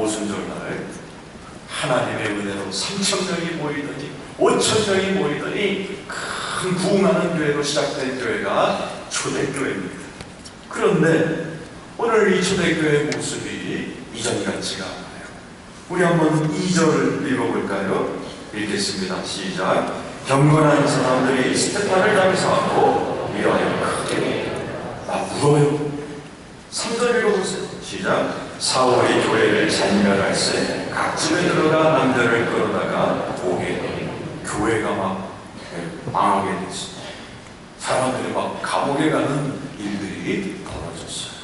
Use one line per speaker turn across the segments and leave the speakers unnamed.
오순절날 하나님의 은혜로 3,000명이 모이더니 5,000명이 모이더니 큰 부흥하는 교회로 시작된 교회가 초대교회입니다. 그런데 오늘 이 초대교회의 모습이 이전 같지가 않아요. 우리 한번 2절을 읽어볼까요? 읽겠습니다. 시작. 경건한 사람들이 스테판을 감사하고 이러하여 크게 울어요. 3절 읽어보세요. 시작. 사울이 교회를 잔멸할세 각 집에 들어가 남들을 끌어다가 오게 되니 교회가 막 망하게 됐습니다. 사람들이 막 감옥에 가는 일들이 벌어졌어요.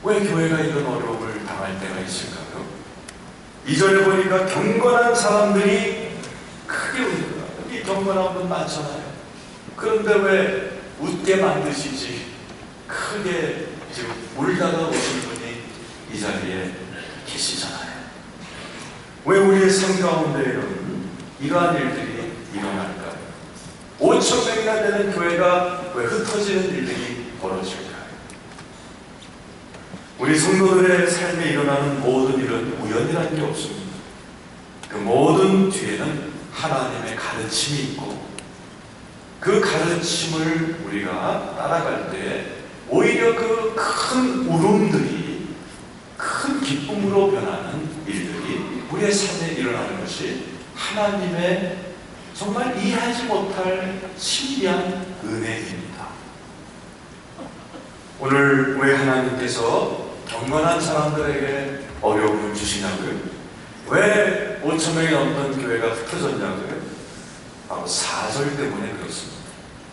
왜 교회가 이런 어려움을 당할 때가 있을까요? 2절에 보니까 경건한 사람들이 크게 울더라. 이 경건한 분 많잖아요. 그런데 왜 웃게 만드시지 크게 지금 울다가 오신 분이 이 자리에 계시잖아요. 왜 우리의 삶 가운데에는 이러한 일들이 일어날까요? 5,000명이나 되는 교회가 왜 흩어지는 일들이 벌어질까요? 우리 성도들의 삶에 일어나는 모든 일은 우연이라는 게 없습니다. 그 모든 뒤에는 하나님의 가르침이 있고 그 가르침을 우리가 따라갈 때 오히려 그 큰 울음들이 큰 기쁨으로 변하는 일들이 우리의 삶에 일어나는 것이 하나님의 정말 이해하지 못할 신비한 은혜입니다. 오늘 왜 하나님께서 경건한 사람들에게 어려움을 주시냐고요? 왜 5,000명이 넘던 교회가 흩어졌냐고요? 바로 4절 때문에 그렇습니다.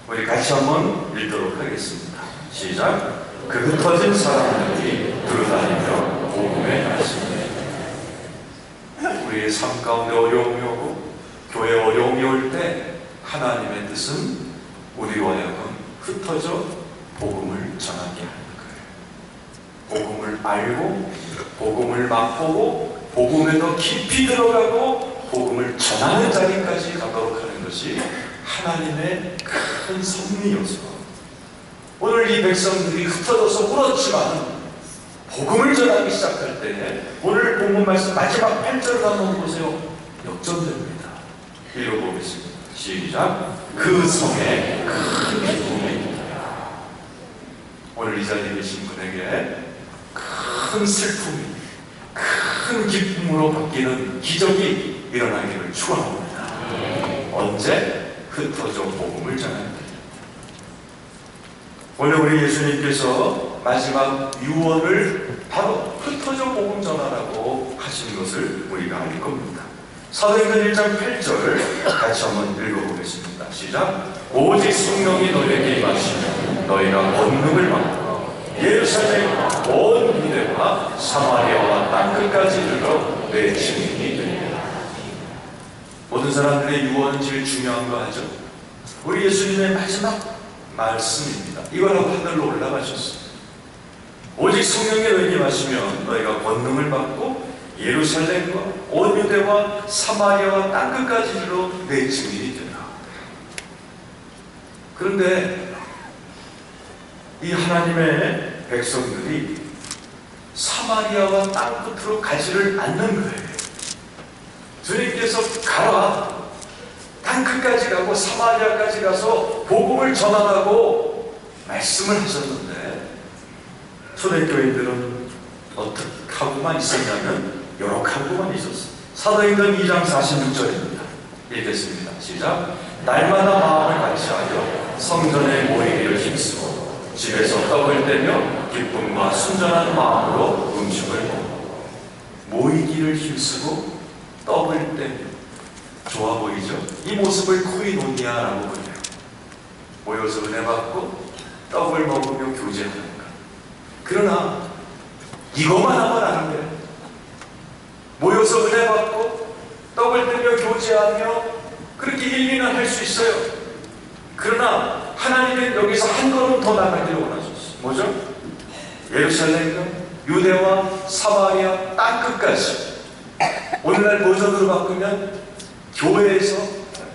우리 같이 한번 읽도록 하겠습니다. 시작. 그 흩어진 사람들이 두루다니며 복음의 말씀을 우리의 삶 가운데 어려움이 오고 교회에 어려움이 올 때 하나님의 뜻은 우리로 하여금 흩어져 복음을 전하게 하는 거예요. 복음을 알고 복음을 맛보고 복음에 더 깊이 들어가고 복음을 전하는 자리까지 가도록 하는 것이 하나님의 큰 섭리여서 오늘 이 백성들이 흩어져서 울었지만 복음을 전하기 시작할 때 오늘 본문 말씀 마지막 8절을 한번 보세요. 역전됩니다. 읽어보겠습니다. 시작. 그 성에 큰 기쁨이 있다. 오늘 이 자리에 계신 분에게 큰 슬픔이 큰 기쁨으로 바뀌는 기적이 일어나기를 축원합니다. 언제? 흩어져 복음을 전합니다. 오늘 우리 예수님께서 마지막 유언을 바로 흩어져 복음 전하라고 하신 것을 우리가 알 겁니다. 사도행전 1장 8절 같이 한번 읽어보겠습니다. 시작. 오직 성령이 너희에게 임하시면 너희가 권능을 받고 예루살렘 온 유대와 사마리아와 땅끝까지 이르러 내 증인이 되리라. 모든 사람들의 유언은 제일 중요한 거 하죠. 우리 예수님의 마지막 말씀입니다. 이거라고 하늘로 올라가셨습니다. 오직 성령이 너희에게 임하시면 너희가 권능을 받고 예루살렘과 온 유대와 사마리아와 땅끝까지 이르러 내 증인이 되라. 그런데 이 하나님의 백성들이 사마리아와 땅끝으로 가지를 않는 거예요. 주님께서 가라, 땅끝까지 가고 사마리아까지 가서 복음을 전하라고 말씀을 하셨는데 초대교인들은 어떻게 하고만 있었냐면 요렇게 하고만 있었어요. 사도행전 2장 46절입니다. 읽겠습니다. 시작. 날마다 마음을 같이하여 성전에 모이기를 힘쓰고 집에서 떡을 떼며 기쁨과 순전한 마음으로 음식을 먹고 모이기를 힘쓰고 떡을 떼며 좋아 보이죠? 이 모습을 코이노니아라고 불려요. 모여서 은혜 받고 떡을 먹으며 교제하는 것. 그러나 이것만 하면 안 돼요. 모여서 은혜 받고 떡을 떼며 교제하며 그렇게 1, 2년 할 수 있어요. 그러나 하나님은 여기서 한 걸음 더 나가기를 원하셨어요. 뭐죠? 예루살렘과 유대와 사마리아 땅끝까지. 오늘날 버전으로 바꾸면 교회에서,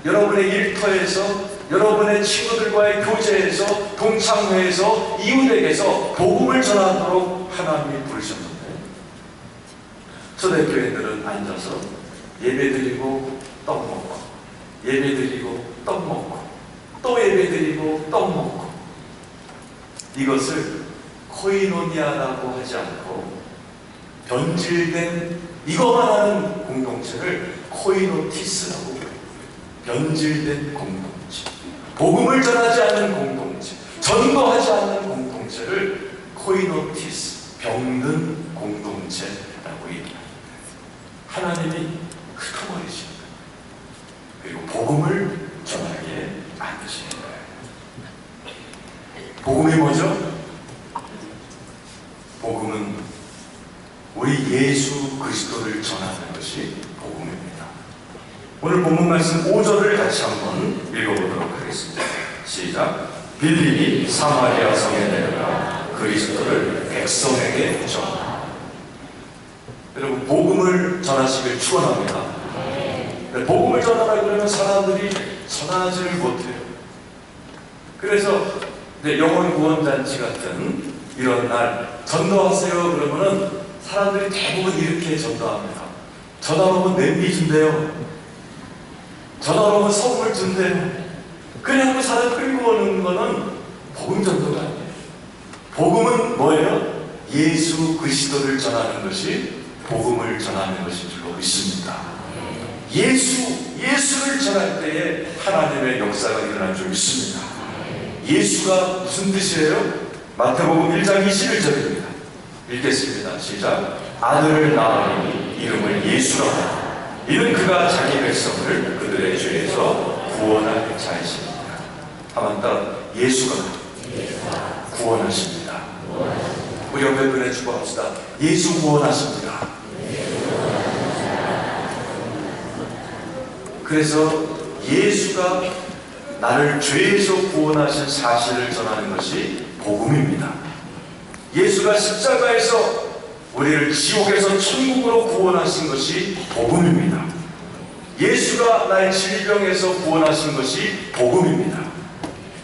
여러분의 일터에서, 여러분의 친구들과의 교제에서, 동창회에서, 이웃에게서 복음을 전하도록 하나님이 부르셨는데 초대교회들은 앉아서 예배드리고 떡 먹고, 예배드리고 떡 먹고, 또 예배드리고 떡 먹고, 이것을 코이노니아라고 하지 않고 변질된 이거만 하는 공동체를 코이노티스라고 해요. 변질된 공동체, 복음을 전하지 않는 공동체, 전도하지 않는 공동체를 코이노티스, 병든 공동체라고 얘기합니다. 하나님이 흩어버리십니다. 그리고 복음을 전하게 만드시는 거예요. 복음이 뭐죠? 복음은 우리 예수 그리스도를 전하는 것이 복음입니다. 오늘 본문 말씀 5절을 같이 한번 읽어보도록 하겠습니다. 시작. 빌립이 사마리아 성에 내려가 그리스도를 백성에게 전하. 여러분, 복음을 전하시길 축원합니다. 복음을 전하라 그러면 사람들이 전하지를 못해요. 그래서 영혼 구원잔치 같은 이런 날 전도하세요 그러면은 사람들이 대부분 이렇게 전도합니다. 전화로 오면 냄비 준대요. 전화로 오면 선물 준대요. 그냥 사람 끌고 오는 거는 복음 전도가 아니에요. 복음은 뭐예요? 예수 그리스도를 전하는 것이 복음을 전하는 것인 줄로 믿습니다. 예수를 전할 때에 하나님의 역사가 일어날 줄 믿습니다. 예수가 무슨 뜻이에요? 마태복음 1장 21절입니다. 읽겠습니다. 시작. 아들을 낳으니 이름을 예수라 하라. 이는 그가 자기 백성을 그들의 죄에서 구원할 자이십니다. 한번 따라 예수가 구원하십니다. 우리 옆에 축복합시다. 예수 구원하십니다. 그래서 예수가 나를 죄에서 구원하신 사실을 전하는 것이 복음입니다. 예수가 십자가에서 우리를 지옥에서 천국으로 구원하신 것이 복음입니다. 예수가 나의 질병에서 구원하신 것이 복음입니다.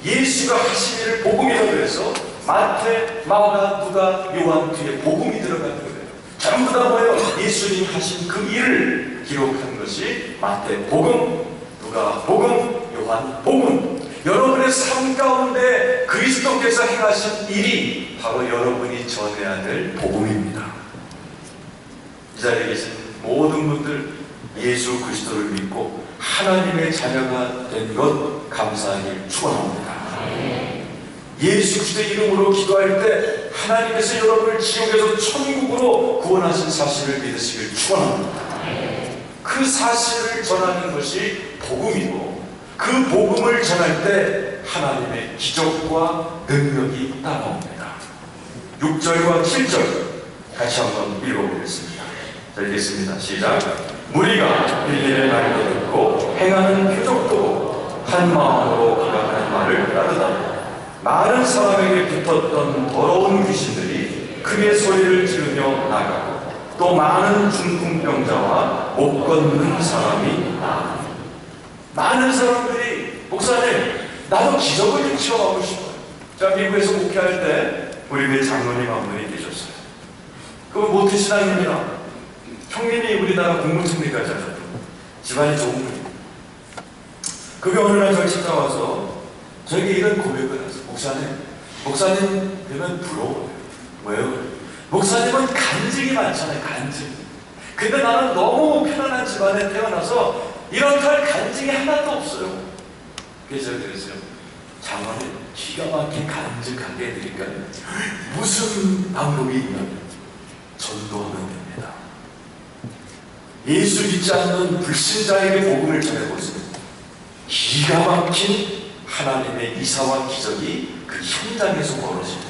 예수가 하신 일을 복음이라고 해서 마태, 마가, 누가, 요한 뒤에 복음이 들어가는 거예요. 전부 다 뭐예요? 예수님 하신 그 일을 기록한 것이 마태 복음, 누가 복음, 요한 복음. 여러분의 삶 가운데 그리스도께서 행하신 일이 바로 여러분이 전해야 될 복음입니다. 이 자리에 계신 모든 분들 예수 그리스도를 믿고 하나님의 자녀가 된 것 감사하길 축원합니다. 예수 그리스도의 이름으로 기도할 때 하나님께서 여러분을 지옥에서 천국으로 구원하신 사실을 믿으시길 축원합니다. 그 사실을 전하는 것이 복음이고 그 복음을 전할 때 하나님의 기적과 능력이 따라옵니다. 6절과 7절 같이 한번 읽어보겠습니다. 자, 읽겠습니다. 시작. 무리가 빌립의 말도 듣고 행하는 표적도 한 마음으로 그가 하는 말을 따르다. 많은 사람에게 붙었던 더러운 귀신들이 크게 소리를 지르며 나가고 또 많은 중풍병자와 못 걷는 사람이 나가고. 많은 사람들이 목사님 나도 기적을 좀 체험하고 싶어요. 제가 미국에서 목회할 때 우리 교회 장로님 한 분이 계셨어요. 그분 모태신앙입니다. 형님이 우리나라 공무총리까지 하셨던 집안이 좋은 분이에요. 그게 어느 날 저를 찾아와서 저에게 이런 고백을 했어요. 목사님 되면 부러워요. 왜요? 목사님은 간증이 많잖아요. 간증. 근데 나는 너무 편안한 집안에 태어나서 이런 간증이 하나도 없어요. 그래서 그랬어요. 장로님 기가 막힌 간증하게 해드릴까요? 무슨 방법이 있냐면 전도하면 됩니다. 예수 믿지 않는 불신자에게 복음을 전해보세요. 기가 막힌 하나님의 이사와 기적이 그 현장에서 벌어집니다.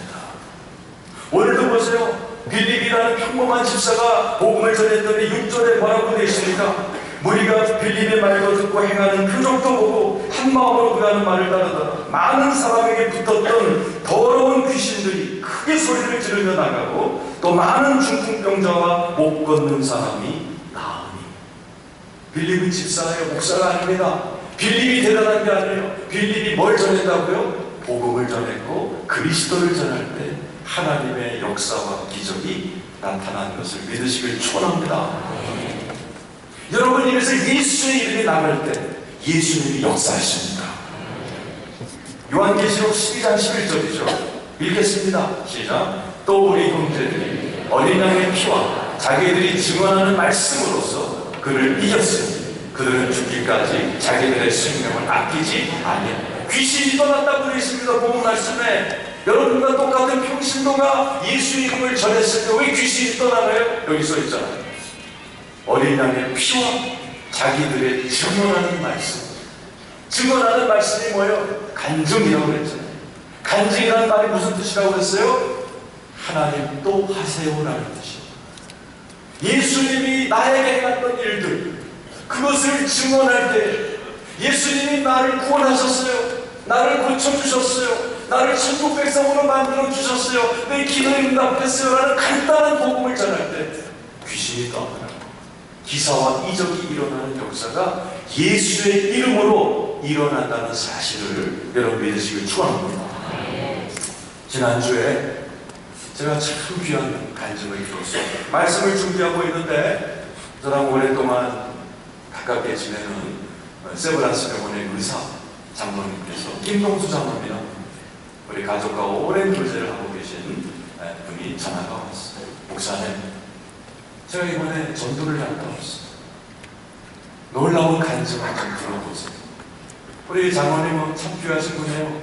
오늘도 보세요. 빌립이라는 평범한 집사가 복음을 전했더니 6절에 뭐라고 되어 있습니까? 무리가 빌립의 말도 듣고 행하는 표적도 보고 한 마음으로 그가 하는 말을 따르다. 많은 사람에게 붙었던 더러운 귀신들이 크게 소리를 지르며 나가고 또 많은 중풍병자와 못 걷는 사람이 나으니. 빌립은 집사예요. 목사가 아닙니다. 빌립이 대단한 게 아니에요. 빌립이 뭘 전했다고요? 복음을 전했고 그리스도를 전할 때 하나님의 역사와 기적이 나타나는 것을 믿으시길 축원합니다. 여러분 입에서 예수의 이름이 나갈 때 예수님이 역사하십니다. 요한계시록 12장 11절이죠. 읽겠습니다. 시작. 또 우리 형제들이 어린 양의 피와 자기들이 증언하는 말씀으로써 그를 이겼으니 그들은 죽기까지 자기들의 생명을 아끼지 아니하니라. 귀신이 떠났다고 되어 있습니다. 복음 말씀에 여러분과 똑같은 평신도가 예수 이름을 전했을 때 왜 귀신이 떠나나요? 여기 써 있잖아요. 어린 양의 피와 자기들의 증언하는 말씀. 증언하는 말씀이 뭐예요? 간증이라고 그랬잖아요. 간증이라는 말이 무슨 뜻이라고 그랬어요? 하나님 또 하세요라는 뜻이에요. 예수님이 나에게 해놨던 일들, 그것을 증언할 때 예수님이 나를 구원하셨어요. 나를 고쳐주셨어요. 나를 천국 백성으로 만들어주셨어요. 내 기도에 응답했어요. 라는 간단한 복음을 전할 때 귀신이 떠나고 기사와 이적이 일어나는 역사가 예수의 이름으로 일어난다는 사실을 여러분 믿으시길 축원합니다. 지난주에 제가 참 귀한 간증을 들었어요. 말씀을 준비하고 있는데 저랑 오랫동안 가깝게 지내는 세브란스 병원의 의사 장로님께서 김동수 장로님이라고 우리 가족과 오랜 교제를 하고 계신 분이 전화가 왔어요. 목사님, 제가 이번에 전도를 갔다 왔어요. 놀라운 간증을 좀 들어보세요. 우리 장로님은 참 귀하신 분이에요.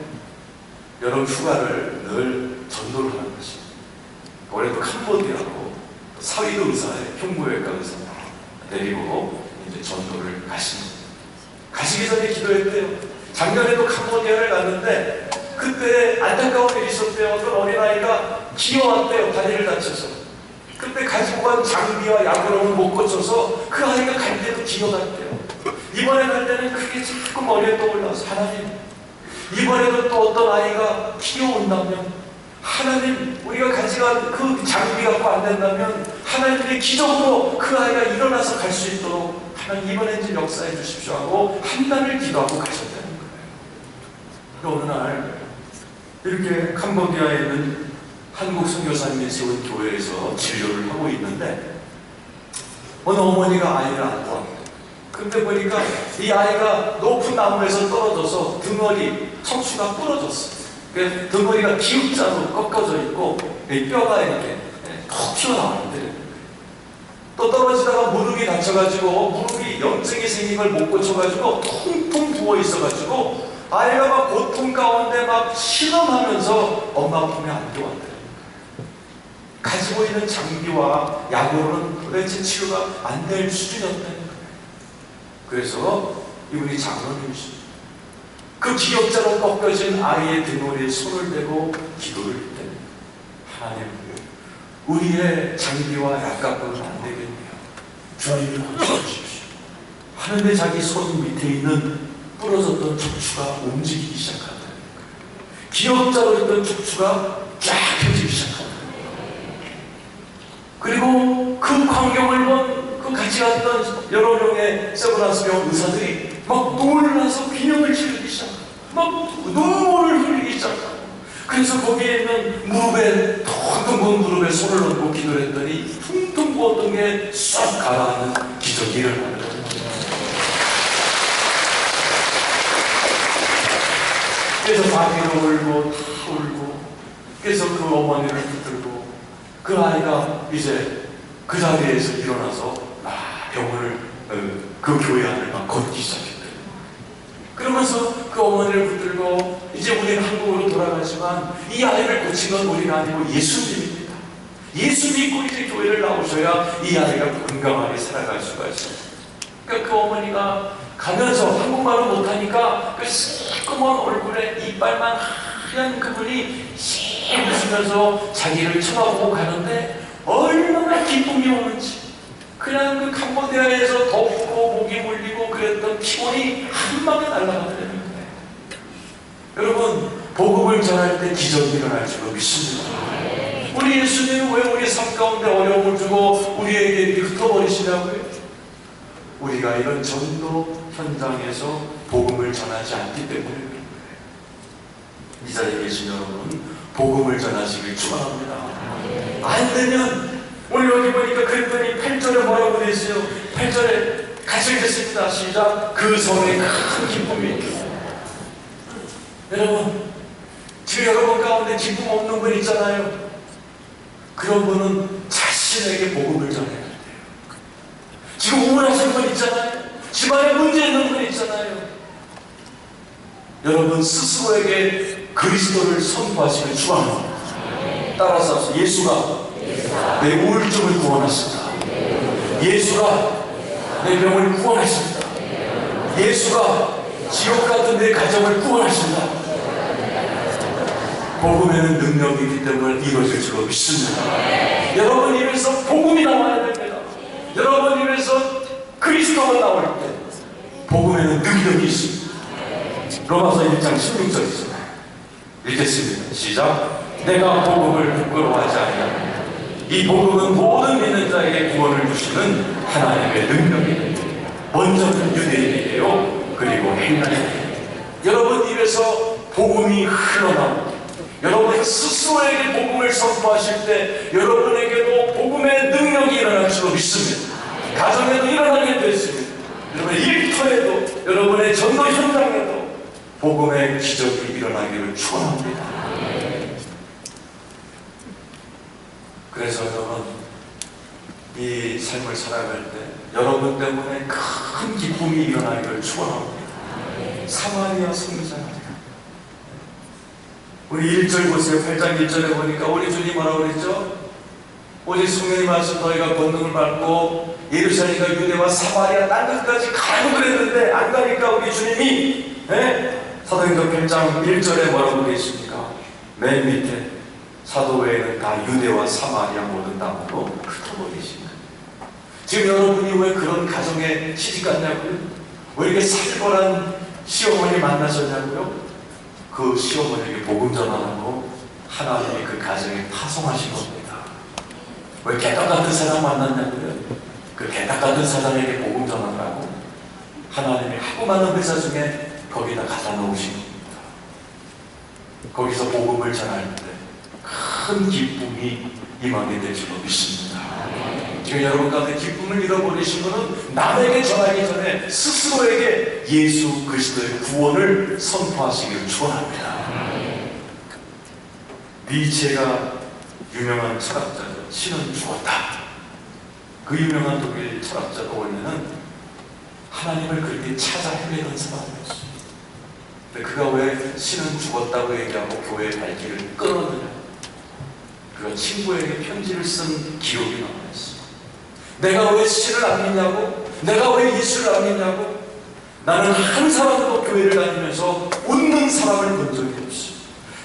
여름 휴가를 늘 전도를 하는 것입니다. 올해도 캄보디아고 사위도 의사의 흉부외과 의사 데리고 이제 전도를 가십니다. 가시기 전에 기도했대요. 작년에도 캄보디아를 갔는데 그때 안타까운 일이 있었대요. 어떤 어린아이가 기어왔대요. 다리를 다쳐서. 그때 가지고 간 장비와 약으로는 못 고쳐서 그 아이가 갈 때도 기어갔대요. 이번에 갈 때는 그게 자꾸 머리에 떠올라서 하나님, 이번에도 또 어떤 아이가 기어온다면 하나님, 우리가 가져간 그 장비 갖고 안 된다면 하나님의 기적으로 그 아이가 일어나서 갈 수 있도록 하나님 이번엔 좀 역사해 주십시오 하고 한 달을 기도하고 가셨다는 거예요. 어느 날 이렇게 캄보디아에 있는 한국 선교사님이 세운 교회에서 진료를 하고 있는데 어느 어머니가 아이를 안고 왔대요. 근데 보니까 이 아이가 높은 나무에서 떨어져서 등허리, 척추가 부러졌어요. 그래서 등허리가 기역자로 꺾어져 있고 뼈가 이렇게 톡 튀어나왔는데 또 떨어지다가 무릎이 다쳐가지고 무릎이 염증이 생긴 걸 못 고쳐가지고 퉁퉁 부어 있어가지고 아이가 막 고통 가운데 막 실험하면서 엄마 품에 안겨왔대요. 가지고 있는 장비와 약으로는 도대체 치료가 안 될 수준이었다는 거예요. 그래서 이분이 장로님이십니다. 그 기역자로 꺾여진 아이의 등허리에 손을 대고 기도를 했대요. 하나님, 우리의 장비와 약 갖고는 안 되겠네요. 주님을 고쳐주십시오. 하는데 자기 손 밑에 있는 부러졌던 척추가 움직이기 시작한다는 거예요. 기역자로 있던 척추가 쫙 펴지기 시작한다는 거예요. 그리고 그 광경을 본 그 같이 갔던 여러 명의 세브란스 병원 의사들이 막 놀라서 비명을 지르기 시작하고 막 눈물을 흘리기 시작하고 그래서 거기에 있는 무릎에 텅텅 부은 무릎에 손을 얹고 기도를 했더니 퉁퉁 부었던 게 쏙 가라앉는 기적이 일어나는 거예요. 그래서 바비로 울고 다 울고 그래서 그 어머니를 붙들고 그 아이가 이제 그 자리에서 일어나서 병원을 그 교회 안을 막 걷기 시작했대요. 그러면서 그 어머니를 붙들고 이제 우리는 한국으로 돌아가지만 이 아이를 고친 건 우리가 아니고 예수님입니다. 예수 믿고 이제 교회를 나오셔야 이 아이가 건강하게 살아갈 수가 있어요. 그러니까 그 어머니가 가면서 한국말을 못하니까 그 시꺼먼 얼굴에 이빨만 하얀 그분이 씩 웃으면서 자기를 쳐다보고 가는데 얼마나 기쁨이 오는지 그냥 그 캄보디아에서 덥고 목이 물리고 그랬던 피곤이 한 방에 날아가더라는 거예요. 여러분, 복음을 전할 때 기적이 일어날 줄 믿습니다. 우리 예수님은 왜 우리 삶 가운데 어려움을 주고 우리에게 이렇게 흩어버리시냐고요? 우리가 이런 전도 현장에서 복음을 전하지 않기 때문에 그런 거예요. 이 자리에 계신 여러분, 복음을 전하시길 축원합니다. 안 되면 오늘 여기 보니까 그랬더니 8절에 뭐라고 되어 있어요? 8절에 같이 읽겠습니다. 시작. 그 성에 큰 기쁨이. 여러분, 지금 여러분 가운데 기쁨 없는 분 있잖아요. 그런 분은 자신에게 복음을 전해야 돼요. 지금 우울하신 분 있잖아요. 집안에 문제 있는 분 있잖아요. 여러분 스스로에게 그리스도를 선포하시길 축원합니다. 따라서 예수가 내 우울증을 구원하신다. 예수가 내 병을 구원하신다. 예수가 지옥 같은 내 가정을 구원하신다. 복음에는 능력이 있기 때문에 이루어질 줄 믿습니다. 여러분 입에서 복음이 나와야 됩니다. 여러분 입에서 그리스도가 나올 때 복음에는 능력이 있습니다. 로마서 1장 16절 있습니다. 읽겠습니다. 시작. 내가 복음을 부끄러워하지 아니하노니 이 복음은 모든 믿는 자에게 구원을 주시는 하나님의 능력이니 먼저는 유대인에게요 그리고 헬라인에게. 여러분 입에서 복음이 흘러나옵니다. 여러분 스스로에게 복음을 선포하실 때 여러분에게도 복음의 능력이 일어날 줄 믿습니다. 가정에도 일어나게 되었습니다. 여러분의 일터에도 여러분의 전도 현장에도 복음의 기적이 일어나기를 축원합니다. 그래서 여러분 이 삶을 살아갈 때 여러분 때문에 큰 기쁨이 일어나기를 축원합니다. 사마리아 선지자입니다. 우리 1절 보세요. 8장 1절에 보니까 우리 주님 뭐라고 그랬죠? 오직 성령이 말씀 너희가 권능을 받고 예루살렘과 유대와 사마리아 땅끝까지 가고 그랬는데 안 가니까 우리 주님이 사도행전 8장 1절에 뭐라고 계십니까? 맨 밑에 사도 외에는 다 유대와 사마리아 모든 땅으로 흩어버리십니다. 지금 여러분이 왜 그런 가정에 시집갔냐고요? 왜 이렇게 살벌한 시어머니 만나셨냐고요? 그 시어머니에게 복음 전하라고 하나님이 그 가정에 파송하신 겁니다. 왜 개떡 같은 사람 만났냐고요? 그 개떡 같은 사람에게 복음 전하라고 하나님이 하고 많은 회사 중에 거기다 갖다 놓으신 겁니다. 거기서 복음을 전할 때 큰 기쁨이 임하게 될 줄로 믿습니다. 지금 여러분 가운데 기쁨을 잃어버리신 분은 남에게 전하기 전에 스스로에게 예수 그리스도의 구원을 선포하시기를 축원합니다. 니체가 유명한 철학자죠. 신은 죽었다. 그 유명한 독일 철학자 원래는 하나님을 그렇게 찾아 헤매던 사람이었어요. 근데 그가 왜 신은 죽었다고 얘기하고 교회의 발길을 끊었느냐? 그가 친구에게 편지를 쓴 기록이 나와있어요. 내가 왜 신을 안 믿냐고? 내가 왜 예수를 안 믿냐고? 나는 한 사람도 교회를 다니면서 웃는 사람을 본 적이 없어.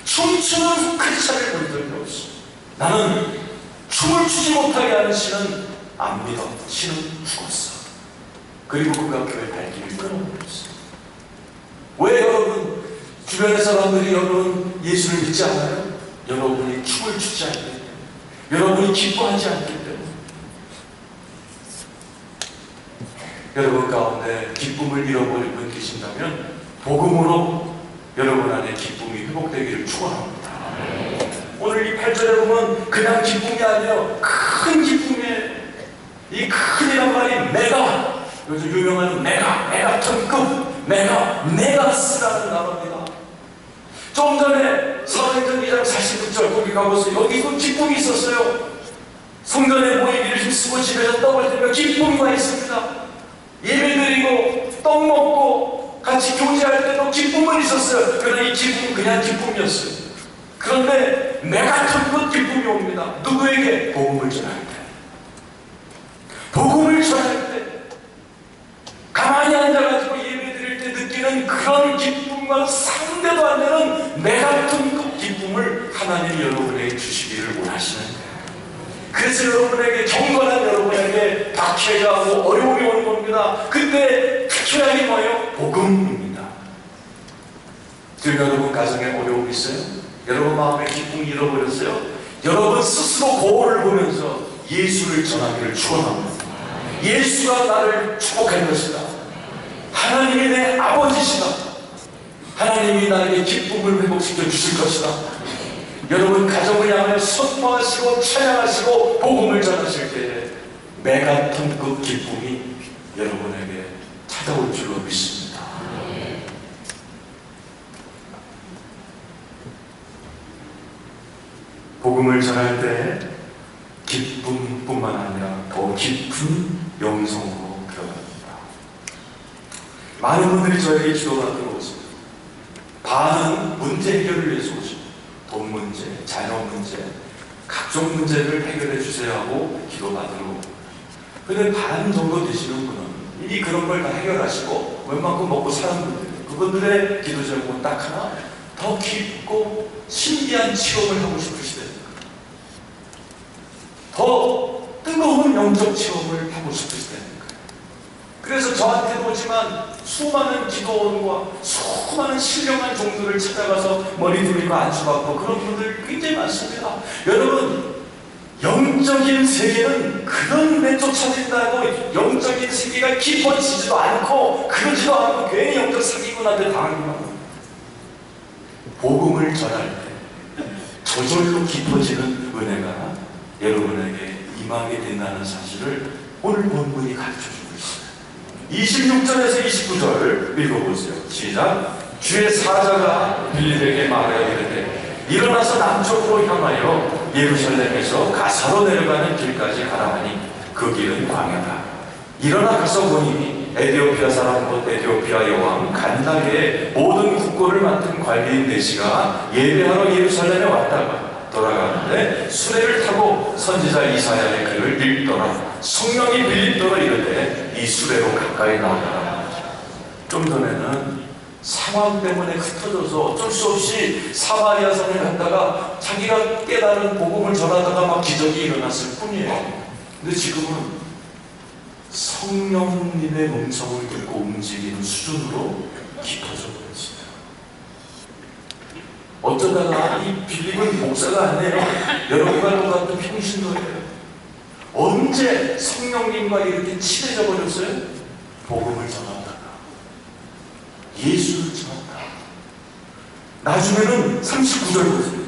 춤추는 크리스찬을 본 적이 없어. 나는 춤을 추지 못하게 하는 신은 안 믿어. 신은 죽었어. 그리고 그가 교회 발길을 끊어버렸어. 왜 여러분 주변의 사람들이 여러분 예수를 믿지 않아요? 여러분이 춤을 추지 않기 때문에, 여러분이 기뻐하지 않기 때문에. 여러분 가운데 기쁨을 잃어버린 분 계신다면 복음으로 여러분 안에 기쁨이 회복되기를 축원합니다. 오늘 이 8절에 보면 그냥 기쁨이 아니에요. 큰 기쁨이에요. 이 큰이란 말이 메가, 요즘 유명한 메가톤급, 메가스라는 단어입니다. 좀 전에 사도행전 2장 49절 거기 가보세요. 여기도 기쁨이 있었어요. 성전에 모이기를 힘쓰고 집에서 떡을 들며 기쁨이 있습니다. 예배드리고 떡 먹고 같이 교제할 때도 기쁨은 있었어요. 그러나 이 기쁨은 그냥 기쁨이었어요. 그런데 메가톤급 기쁨이 옵니다. 누구에게? 복음을 전할 때. 복음을 전할 때 가만히 앉아가지고 예배드릴 때 느끼는 그런 기쁨과 상대도 안 되는 메가톤급 기쁨을 하나님이 여러분에게 주시기를 원하시는 거예요. 그래서 여러분에게 경건한 여러분에게 박해가 오고 어려움이 오는 겁니다. 근데 특별하게 뭐예요? 복음입니다. 지금 여러분 가정에 어려움이 있어요? 여러분 마음에 기쁨이 잃어버렸어요? 여러분 스스로 거울을 보면서 예수를 전하기를 축원합니다. 예수가 나를 축복할 것이다. 하나님이 내 아버지시다. 하나님이 나에게 기쁨을 회복시켜 주실 것이다. 여러분 가정을 향하여 선포하시고 찬양하시고 복음을 전하실 때에 메가톤급 기쁨이 여러분에게 찾아올 줄로 믿습니다. 복음을 전할 때 기쁨뿐만 아니라 더 깊은 영성으로 들어갑니다. 많은 분들이 저에게 기도가 들어오십니다. 반은 문제 해결을 위해서 오십니다. 돈 문제, 자녀 문제, 각종 문제를 해결해 주세요 하고 기도받으러 옵니다. 근데 반 정도 되시는 분은 이미 그런 걸 다 해결하시고 웬만큼 먹고 사는 분들, 그분들의 기도 제목은 딱 하나, 더 깊고 신비한 체험을 하고 싶으시대요. 더 뜨거운 영적 체험을 하고 싶으시다는 거예요. 그래서 저한테도 오지만 수많은 기도원과 수많은 신령한 종들을 찾아가서 머리 돌리고 안수받고 그런 분들 굉장히 많습니다. 여러분, 영적인 세계는 그런 데 쫓아진다고 영적인 세계가 깊어지지도 않고 그러지도 않고 괜히 영적 사기꾼한테 당하기만 합니다. 복음을 전할 때 저절로 깊어지는 은혜가 여러분에게 임하게 된다는 사실을 오늘 본문이 가르쳐주고 있어요. 26절에서 29절 읽어보세요. 시작. 주의 사자가 빌립에게 말하여 이르되 일어나서 남쪽으로 향하여 예루살렘에서 가사로 내려가는 길까지 가라 하니 그 길은 광야다. 일어나 가서 보니 에디오피아 사람 곧 에디오피아 여왕 간다게의 모든 국고를 맡은 관리인 네시가 예배하러 예루살렘에 왔다가 돌아가는데 수레를 타고 선지자 이사야의 글을 읽더라. 성령이 빌립더러 이르되 이 수레로 가까이 나오더라. 좀 전에는 상황 때문에 흩어져서 어쩔 수 없이 사마리아 산에 갔다가 자기가 깨달은 복음을 전하다가 막 기적이 일어났을 뿐이에요. 근데 지금은 성령님의 음성을 듣고 움직이는 수준으로 깊어져 버렸어요. 어쩌다가 이 빌립은 목사가 아니에요. 여러분과 똑같은 평신도예요. 언제 성령님과 이렇게 친해져 버렸어요? 복음을 전하다가, 예수를 전하다가. 나중에는 39절 보세요.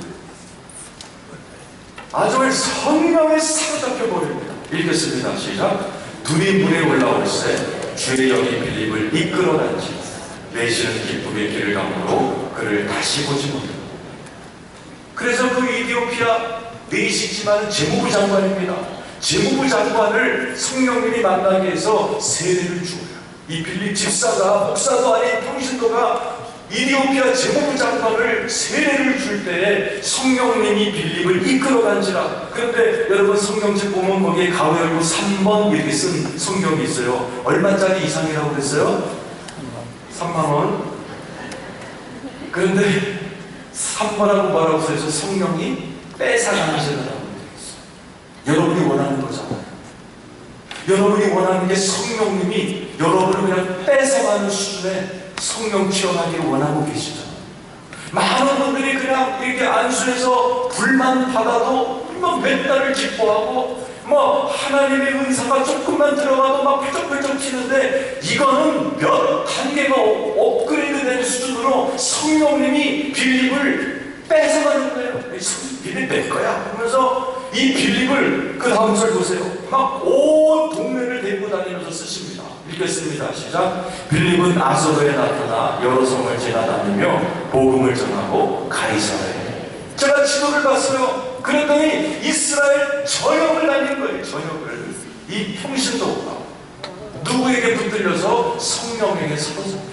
나중에 성령에 사로잡혀 버립니다. 읽겠습니다. 시작. 눈이 물에 올라올세 주의 영이 빌립을 이끌어간지 내시는 기쁨의 길을 가므로 그를 다시 보지 못합니다. 그래서 그 이디오피아 내시지만 재무부 장관입니다. 재무부 장관을 성령님이 만나게 해서 세례를 주어요. 이 빌립 집사가, 목사도 아닌 평신도가 이디오피아 재무부 장관을 세례를 줄 때에 성령님이 빌립을 이끌어간지라. 그런데 여러분 성경책 보면 거기에 가로 열고 3번 이렇게 쓴 성경이 있어요. 얼마짜리 이상이라고 그랬어요? 3만원. 그런데 3번하고 뭐라고 써있어요? 성령이 뺏어가시라고 되어 있어요. 여러분이 원하는 거잖아요. 여러분이 원하는 게 성령님이 여러분을 그냥 뺏어가는 수준의 성령 체험하기를 원하고 계시죠. 많은 분들이 그냥 이렇게 안수해서 불만 받아도 몇 달을 기뻐하고 하나님의 은사가 조금만 들어가도 막 펄쩍펄쩍 튀는데, 이거는 몇 단계가 업그레이드 된 수준으로 성령님이 빌립을 뺏어가는 거예요. 빌립 내 거야 하면서 이 빌립을, 그 다음 절 보세요. 막 온 동네를 데리고 다니면서 쓰십니다. 읽겠습니다. 시작. 빌립은 아소도에 나타나 여러 성을 지나다니며 복음을 전하고 가이사랴에. 제가 지도를 봤어요. 그랬더니 이스라엘 전역을 다닌 거예요. 전역을. 이 평신도가 누구에게 붙들려서 성령에게 사로잡혔어요.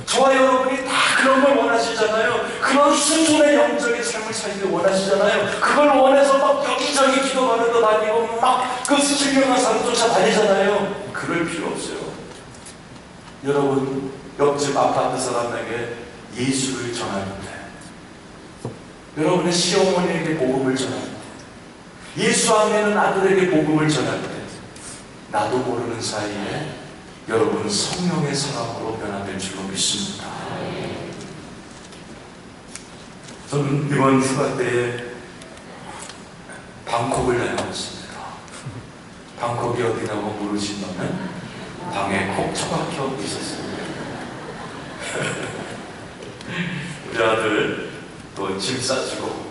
저와 여러분이 다 그런 걸 원하시잖아요. 그런 수준의 영적인 삶을 살기를 원하시잖아요. 그걸 원해서 막 여기저기 기도받으러 다니고 막 그 신령한 사람 쫓아다니잖아요. 그럴 필요 없어요. 여러분, 옆집 아파트 사람에게 예수를 전할 때, 여러분의 시어머니에게 복음을 전할 때, 예수 안에 있는 아들에게 복음을 전할 때, 나도 모르는 사이에 여러분 성령의 사람으로 변화될 줄로 믿습니다. 저는 이번 휴가 때에 방콕을 다녀왔습니다. 방콕이 어디냐고 물으신다면 방에 콕 처박혀 있었습니다. 우리 아들 또 짐 싸주고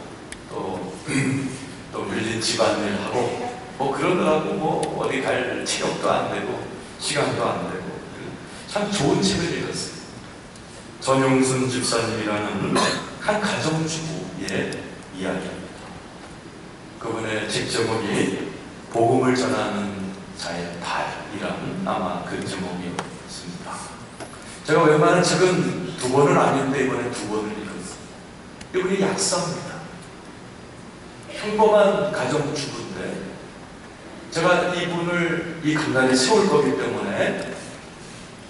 또 밀린 집안일 하고 뭐 그러느라고 뭐 어디 갈 체력도 안 되고 시간도 안 되고 참 좋은 책을 읽었어요. 전용순 집사님이라는 한 가정주부의 이야기입니다. 그분의 책 제목이 복음을 전하는 자의 달이라는 아마 그 제목이었습니다. 제가 웬만한 책은 2번은 아닌데 이번에 2번을 읽었어요. 이분이 약사입니다. 평범한 가정주부인데 제가 이분을 이 강단에 세울 거기 때문에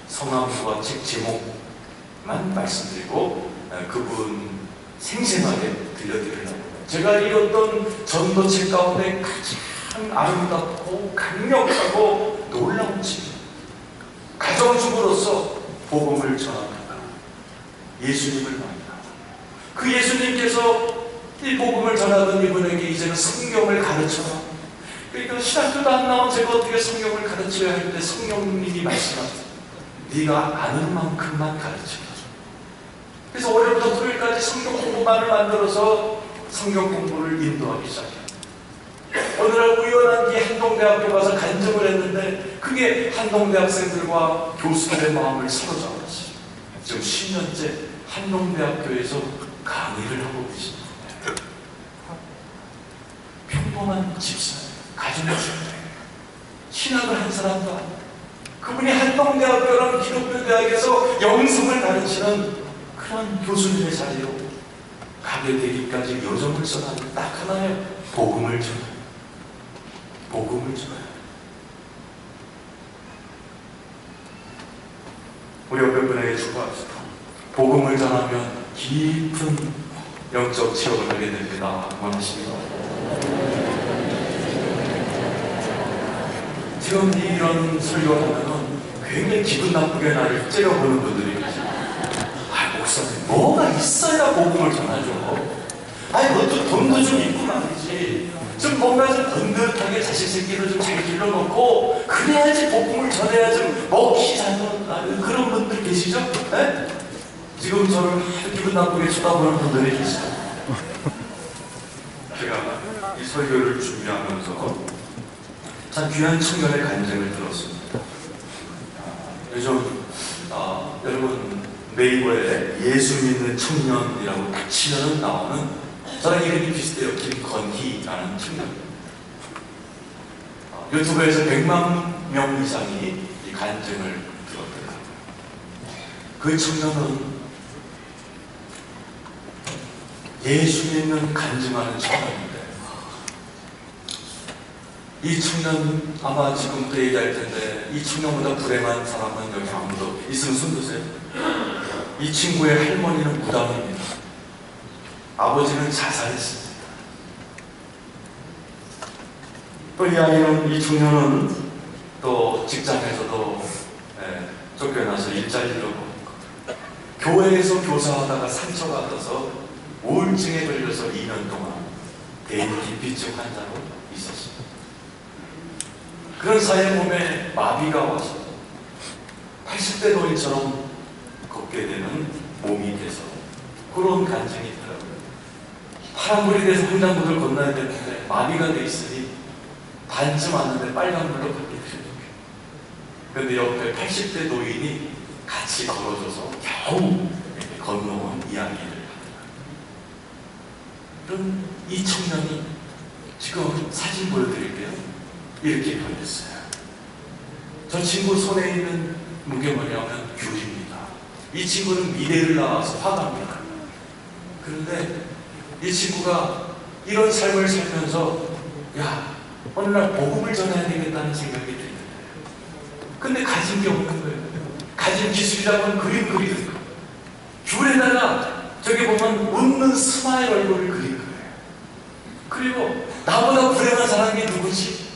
성함과 책 제목만 말씀드리고 그분 생생하게 들려드리려고 합니다. 제가 읽었던 전도책 가운데 가장 아름답고 강력하고 놀라운 책입니다. 가정주부로서 복음을 전합니다. 예수님을 만나 그 예수님께서 이 복음을 전하던 이분에게 이제는 성경을 가르쳐라. 그러니까 신학교도 안 나온 제가 어떻게 성경을 가르쳐야 할 때 성령님이 말씀하세요. 네가 아는 만큼만 가르쳐라. 그래서 월요일부터 토요일까지 성경 공부반을 만들어서 성경 공부를 인도하기 시작해요. 어느 날 우연한 게 한동대학교 가서 간증을 했는데 그게 한동대 학생들과 교수들의 마음을 사로잡았어요. 지금 10년째 한동대학교에서 강의를 하고 계십니다. 평범한 집사예요. 가정주부예요. 신학을 한 사람도 아니에요. 그분이 한동대학교라는 기독교 대학에서 영성을 가르치는 그런 교수님의 자리로 가게 되기까지 여정을 써가는 딱 하나의 복음을 전해요. 복음을 전해요. 우리 옆에 분에게 축복합시다. 복음을 전하면 깊은 영적 체험을 하게 됩니다. 원하십니다. 지금 이런 설교를 하면은 굉장히 기분 나쁘게 나를 째려보는 분들이 계세요. 아, 목사님, 뭐가 있어야 복음을 전하죠? 아니, 너도 돈도 좀 있고 말이지. 좀 뭔가 좀 번듯하게 자식 새끼를 좀 잘 길러놓고 그래야지 복음을 전해야 좀 먹히 사는 그런 분들 계시죠? 네? 지금 저를 기분 나쁘게 쳐다보는 분들이 계시죠? 제가 이 설교를 준비하면서 참 귀한 청년의 간증을 들었습니다. 요즘 여러분 네이버에 예수 믿는 청년이라고 딱 치면 나오는 저랑 이름이 비슷해요. 김건희라는 청년. 유튜브에서 100만 명 이상이 이 간증을 들었더라고요. 그 청년은 예수 믿는 간증하는 청년인데 이 청년 아마 지금부터 얘기할 텐데 이 청년보다 불행한 사람은 여기 아무도 있으면 손 드세요. 이 친구의 할머니는 무당입니다. 아버지는 자살했습니다. 또 이 아이는 이 청년은 또 직장에서도 쫓겨나서 일자리를 교회에서 교사하다가 상처받아서 우울증에 걸려서 2년 동안 대인기피증 환자로 있었습니다. 그런 사이에 몸에 마비가 와서 80대 노인처럼 걷게 되는 몸이 돼서 그런 간증이 있더라고요. 파란불이 돼서 횡단보도를 건너야 되는데 마비가 돼 있으니 반쯤 왔는데 빨간불로 걷게 되는 거예요. 그런데 옆에 80대 노인이 같이 걸어줘서 겨우 건너온 이야기를 합니다. 그럼 이 청년이 지금 사진 보여드릴게요. 이렇게 변했어요. 저 친구 손에 있는 무게 뭐냐면 귤입니다. 이 친구는 미대를 나와서 화가입니다. 그런데 이 친구가 이런 삶을 살면서 야, 어느 날 복음을 전해야 되겠다는 생각이 들어요. 근데 가진 게 없는 거예요. 가진 기술이라고는 그림 그리는 거예요. 귤에다가 저기 보면 웃는 스마일 얼굴을 그린 거예요. 그리고 나보다 불행한 사람이 누구지?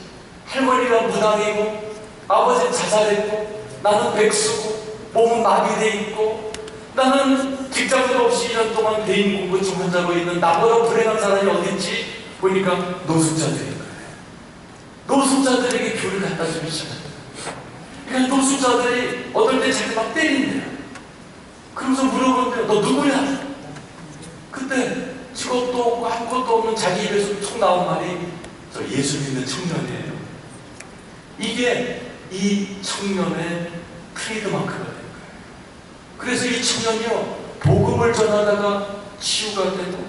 할머니가 무당이고 아버지는 자살했고 나는 백수고 몸은 마비돼 있고 나는 직장도 없이 2년 동안 대인 공고증 환자로 있는 나보다 불행한 사람이 어딨지? 보니까 노숙자들인 거예요. 노숙자들에게 귤을 갖다 주기 시작합니다. 그러니까 노숙자들이 어떨 때 자기 막 때린대요. 그러면서 물어보는데요. 너 누구야? 그때 직업도 없고 아무것도 없는 자기 입에서 툭 나온 말이 저 예수 믿는 청년이에요. 이게 이 청년의 트레이드마크가 된 거예요. 그래서 이 청년이요, 복음을 전하다가 치유가 되고,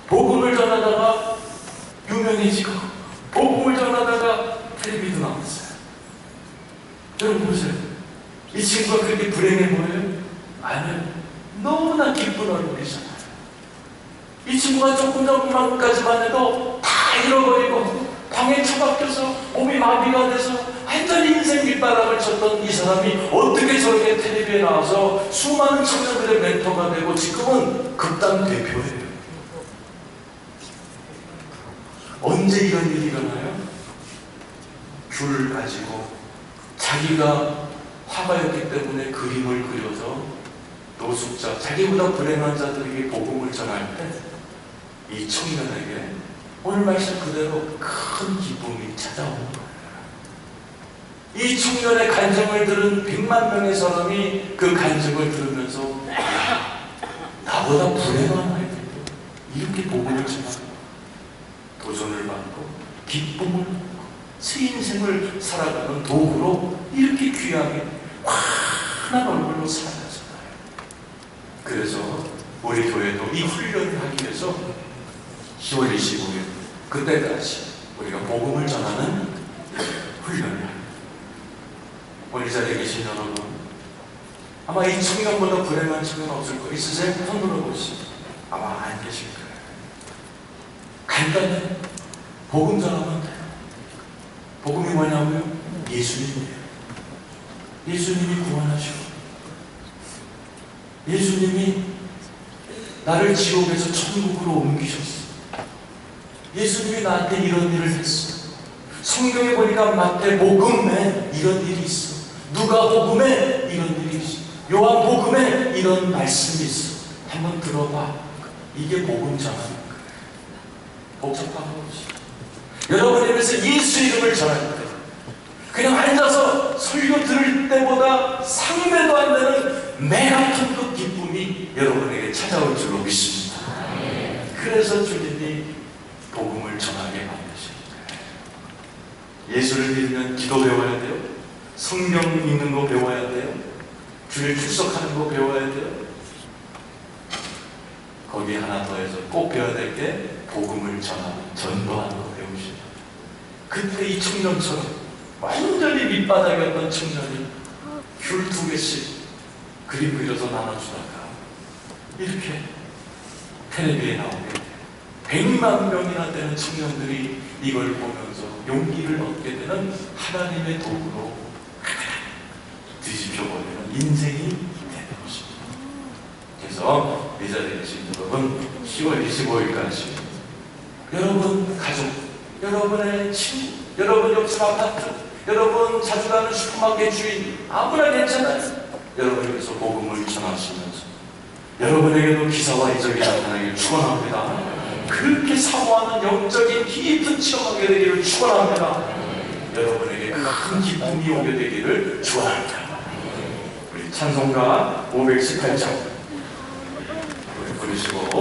복음을 전하다가 유명해지고, 복음을 전하다가 텔레비도 나왔어요. 여러분 보세요. 이 친구가 그렇게 불행해 보여요? 아니요. 너무나 기쁜 얼굴이잖아요. 이 친구가 조금까지만 해도 다 잃어버리고 방에 처박혀서 몸이 마비가 돼서 완전히 인생 길바닥을 쳤던 이 사람이 어떻게 저렇게 텔레비에 나와서 수많은 청년들의 멘토가 되고 지금은 극단 대표예요. 언제 이런 일이 일어나요? 귤을 가지고 자기가 화가였기 때문에 그림을 그려서 노숙자, 자기보다 불행한 자들에게 복음을 전할 때 이 청년에게 오늘 말씀 그대로 큰 기쁨이 찾아오는 거예요. 이 청년의 간증을 들은 100만 명의 사람이 그 간증을 들으면서 나보다 불행한 아이들도 이렇게 복음을 전하고 도전을 받고 기쁨을 받고 새 인생을 살아가는 도구로 이렇게 귀하게 환한 얼굴로 살아가잖아요. 그래서 우리 교회도 이 훈련을 하기 위해서 10월 25일 그때까지 우리가 복음을 전하는 훈련을 합니다. 오늘 이 자리에 계신 여러분, 아마 이 청년보다 불행한 청년 없을 거 있으세요? 손 들어보시죠. 아마 안 계실 거예요. 간단해. 복음 전하면 돼요. 복음이 뭐냐고요? 예수님이에요. 예수님이 구원하시고, 예수님이 나를 지옥에서 천국으로 옮기셨어. 예수님이 나한테 이런 일을 했어. 성경에 보니까 마태복음에 이런 일이 있어. 누가복음에 이런 일이 있어. 요한복음에 이런 말씀이 있어. 한번 들어봐. 이게 복음 전하는 거예요. 복잡한 것이. 여러분 입에서 예수 이름을 전할 때 그냥 앉아서 설교 들을 때보다 상배도 안 되는 매 같은 그 기쁨이 여러분에게 찾아올 줄로 믿습니다. 그래서 주님이 복음을 전하게 만드십니다. 예수를 믿으면 기도 배워야 돼요. 성경 읽는 거 배워야 돼요. 주일 출석하는 거 배워야 돼요. 거기에 하나 더해서 꼭 배워야 될 게 복음을 전하는, 전도하는 거 배우시죠. 그때 이 청년처럼 완전히 밑바닥이었던 청년이 귤 2개씩 그림 그려서 나눠주다가 이렇게 텔레비에 나오게 돼요. 100만 명이나 되는 청년들이 이걸 보면서 용기를 얻게 되는 하나님의 도구로 뒤집혀버리는 인생이 되는 것입니다. 그래서 이 자리에 계신 여러분, 10월 25일까지 여러분 가족, 여러분의 친구, 여러분 옆집 아파트, 여러분 자주 가는 슈퍼마켓 주인, 아무나 괜찮아요. 여러분에게서 복음을 전하시면서 여러분에게도 기사와 이적이 나타나기를 축원합니다. 그렇게 사모하는 영적인 깊은 체험하게 되기를 축원합니다. 여러분에게 큰 기쁨이 오게 되기를 축원합니다. 우리 찬송가 518장 부르시고